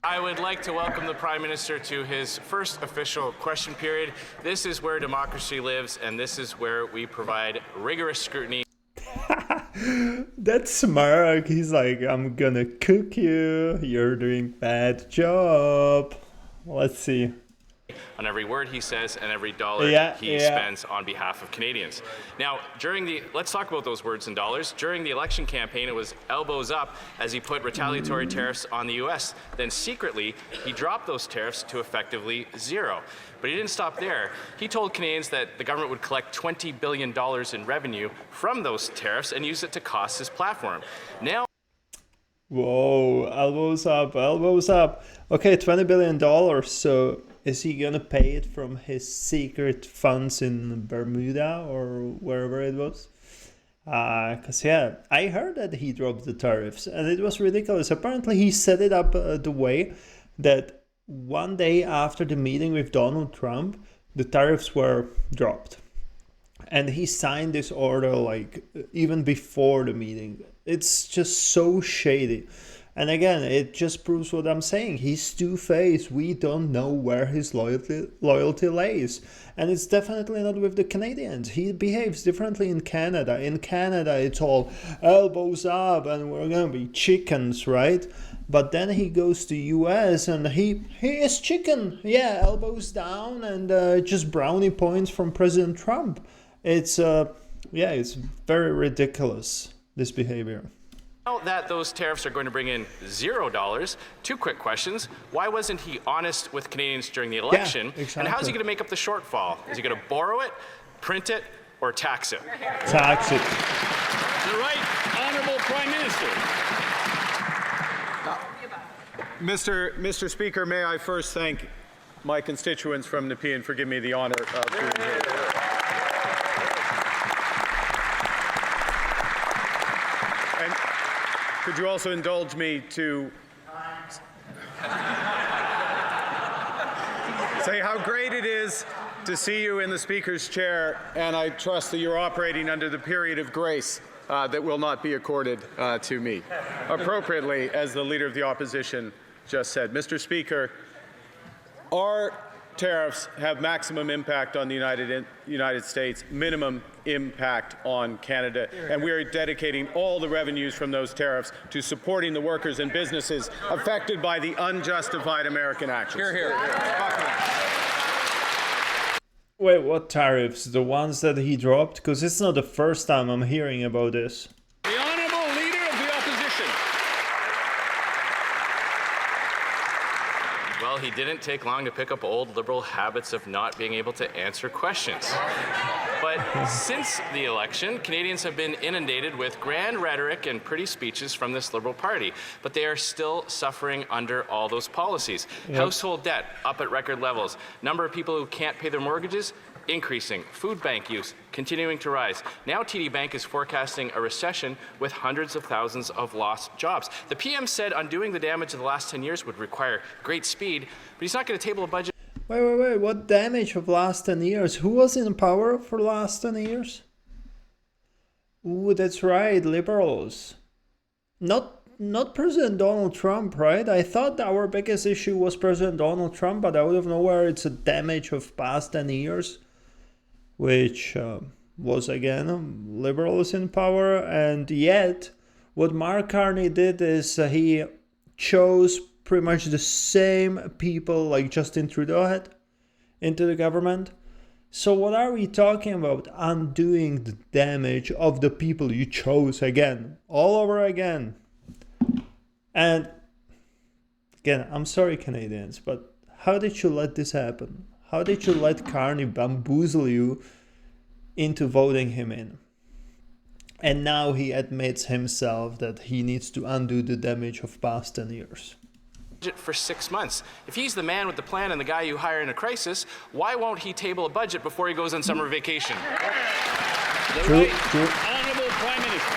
I would like to welcome the Prime Minister to his first official question period. This is where democracy lives, and this is where we provide rigorous scrutiny. That's smart. He's like, I'm gonna cook you. You're doing bad job. Let's see. On every word he says and every dollar he spends on behalf of Canadians. Now, let's talk about those words and dollars. During the election campaign, it was elbows up as he put retaliatory tariffs on the U.S. Then secretly, he dropped those tariffs to effectively zero. But he didn't stop there. He told Canadians that the government would collect $20 billion in revenue from those tariffs and use it to cost his platform. Now, whoa, elbows up, elbows up. Okay, $20 billion. So is he gonna pay it from his secret funds in Bermuda or wherever it was? Because yeah, I heard that he dropped the tariffs and it was ridiculous. Apparently he set it up the way that one day after the meeting with Donald Trump, the tariffs were dropped. And he signed this order like even before the meeting. It's just so shady. And again, it just proves what I'm saying. He's two-faced. We don't know where his loyalty lays. And it's definitely not with the Canadians. He behaves differently in Canada. In Canada, it's all elbows up and we're going to be chickens, right? But then he goes to US and he is chicken. Yeah, elbows down and just brownie points from President Trump. It's very ridiculous, this behavior. Now that those tariffs are going to bring in $0, two quick questions. Why wasn't he honest with Canadians during the election? Yeah, exactly. And how's he going to make up the shortfall? Is he going to borrow it, print it, or tax it? Tax it. The right honourable Prime Minister. Mr. Speaker, may I first thank my constituents from Nepean for giving me the honour of being here. And could you also indulge me to say how great it is to see you in the Speaker's chair, and I trust that you're operating under the period of grace that will not be accorded to me. Appropriately, as the Leader of the Opposition just said. Mr. Speaker, our tariffs have maximum impact on the United States, minimum impact on Canada, and we are dedicating all the revenues from those tariffs to supporting the workers and businesses affected by the unjustified American actions. Hear, hear. Wait, what tariffs? The ones that he dropped? Because it's not the first time I'm hearing about this. The Honourable Leader of the Opposition. Well, he didn't take long to pick up old Liberal habits of not being able to answer questions. But since the election, Canadians have been inundated with grand rhetoric and pretty speeches from this Liberal Party, but they are still suffering under all those policies. Yep. Household debt up at record levels. Number of people who can't pay their mortgages increasing. Food bank use continuing to rise. Now TD Bank is forecasting a recession with hundreds of thousands of lost jobs. The PM said undoing the damage of the last 10 years would require great speed, but he's not going to table a budget. Wait, what damage of last 10 years? Who was in power for the last 10 years? Ooh, that's right, Liberals. Not President Donald Trump, right? I thought our biggest issue was President Donald Trump, but out of nowhere it's a damage of past 10 years. Which was, again, Liberals in power. And yet, what Mark Carney did is he chose pretty much the same people like Justin Trudeau had into the government. So what are we talking about? Undoing the damage of the people you chose again, all over again. And again, I'm sorry, Canadians, but how did you let this happen? How did you let Carney bamboozle you into voting him in? And now he admits himself that he needs to undo the damage of past 10 years. For 6 months. If he's the man with the plan and the guy you hire in a crisis, why won't he table a budget before he goes on summer vacation? True. Honourable Prime Minister.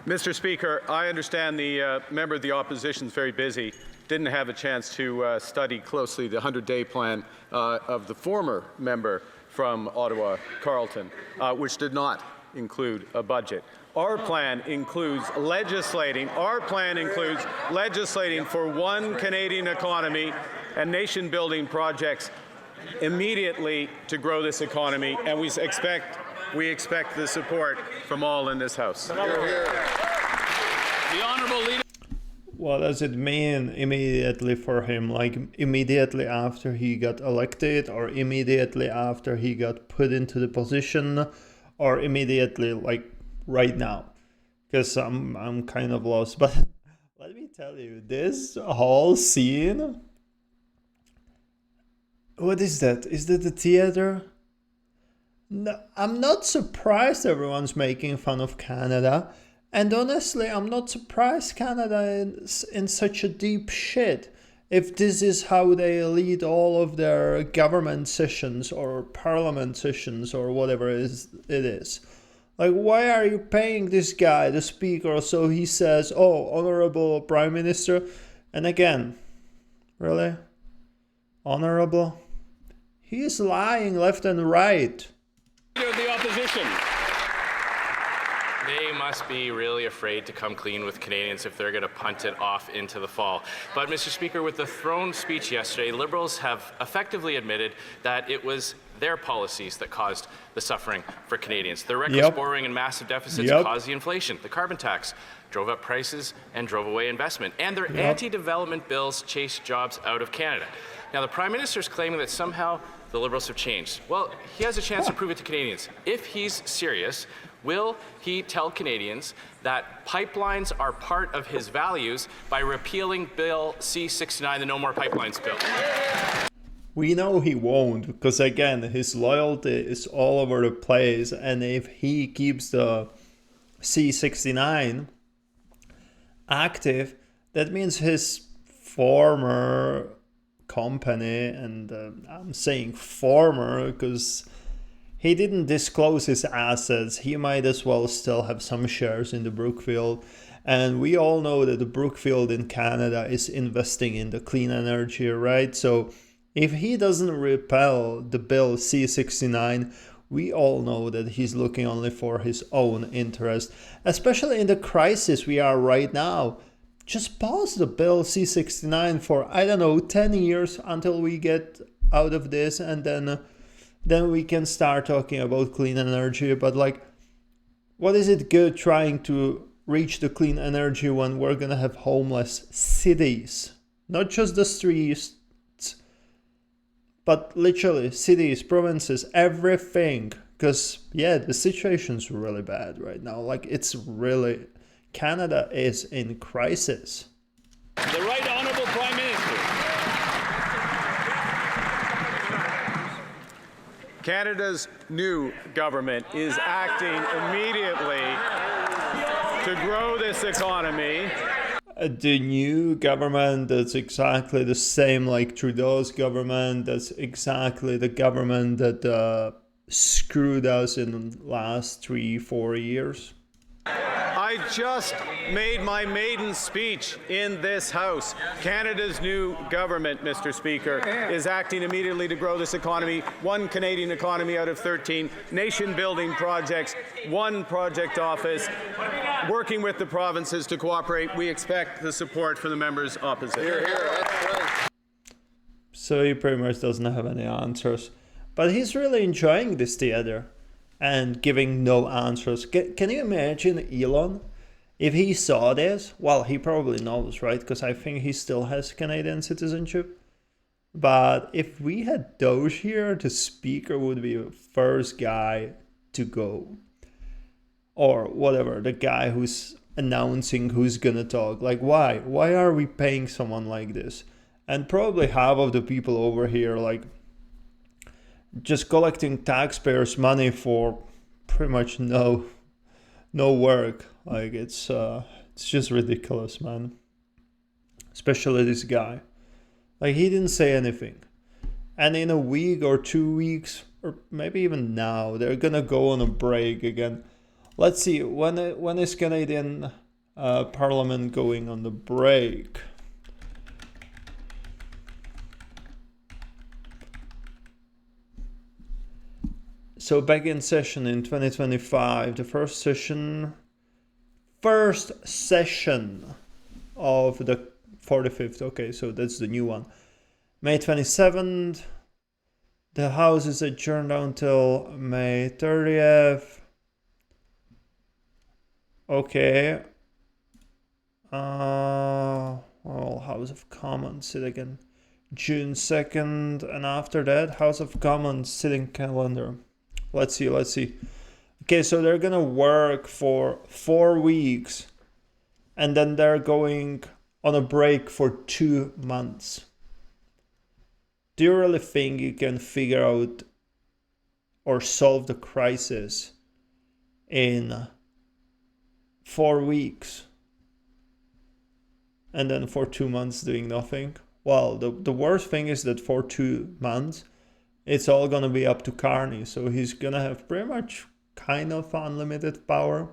Mr. Speaker, I understand the member of the opposition is very busy, didn't have a chance to study closely the 100-day plan of the former member from Ottawa, Carleton, which did not include a budget. Our plan includes legislating. Our plan includes legislating for one Canadian economy and nation-building projects immediately to grow this economy, and we expect the support from all in this House. The honourable leader. What does it mean immediately for him? Like immediately after he got elected, or immediately after he got put into the position, or immediately like right now? Because I'm kind of lost. But let me tell you, this whole scene. What is that? Is that the theater? No, I'm not surprised everyone's making fun of Canada. And honestly, I'm not surprised Canada is in such a deep shit if this is how they lead all of their government sessions or parliament sessions or whatever it is. Like, why are you paying this guy, the speaker, so he says, oh, honorable prime minister? And again, really? Honorable? He's lying left and right. Leader of the opposition. They must be really afraid to come clean with Canadians if they're going to punt it off into the fall. But, Mr. Speaker, with the throne speech yesterday, Liberals have effectively admitted that it was their policies that caused the suffering for Canadians. Their reckless borrowing and massive deficits caused the inflation. The carbon tax drove up prices and drove away investment. And their anti-development bills chased jobs out of Canada. Now, the Prime Minister is claiming that somehow the Liberals have changed. Well, he has a chance to prove it to Canadians. If he's serious, will he tell Canadians that pipelines are part of his values by repealing Bill C-69, the No More Pipelines bill? We know he won't, because again, his loyalty is all over the place, and if he keeps the C-69 active, that means his former company, and I'm saying former because he didn't disclose his assets, he might as well still have some shares in the Brookfield. And we all know that the Brookfield in Canada is investing in the clean energy, right? So if he doesn't repeal the bill C-69, we all know that he's looking only for his own interest, especially in the crisis we are right now. Just pause the bill C-69 for, I don't know, 10 years until we get out of this, and then we can start talking about clean energy. But like, what is it good trying to reach the clean energy when we're gonna have homeless cities? Not just the streets, but literally cities, provinces, everything. Because yeah, the situation's really bad right now. Like, it's really, Canada is in crisis. The Right Honourable Prime Minister. Canada's new government is acting immediately to grow this economy. The new government that's exactly the same like Trudeau's government, that's exactly the government that screwed us in the last 3-4 years. I just made my maiden speech in this House. Canada's new government, Mr. Speaker, is acting immediately to grow this economy, one Canadian economy out of 13, nation-building projects, one project office, working with the provinces to cooperate. We expect the support from the members opposite. Hear, hear. That's right. So he pretty much doesn't have any answers. But he's really enjoying this theater and giving no answers. Can you imagine Elon? If he saw this, well, he probably knows, right? Because I think he still has Canadian citizenship. But if we had Doge here, the speaker would be the first guy to go. Or whatever, the guy who's announcing who's gonna talk. Like, why? Why are we paying someone like this? And probably half of the people over here, like, just collecting taxpayers' money for pretty much no work. Like, it's just ridiculous, man. Especially this guy. Like, he didn't say anything. And in a week or 2 weeks, or maybe even now, they're gonna go on a break again. Let's see, when is Canadian Parliament going on the break? So back in session in 2025, the first session of the 45th. Okay, so that's the new one. May 27th. The House is adjourned until May 30th. Okay. Well, House of Commons sit again June 2nd, and after that, House of Commons sitting calendar. Let's see. Okay, so they're gonna work for 4 weeks, and then they're going on a break for 2 months. Do you really think you can figure out or solve the crisis in 4 weeks? And then for 2 months doing nothing? Well, the worst thing is that for 2 months, it's all gonna be up to CARNEY. So he's gonna have pretty much kind of unlimited power.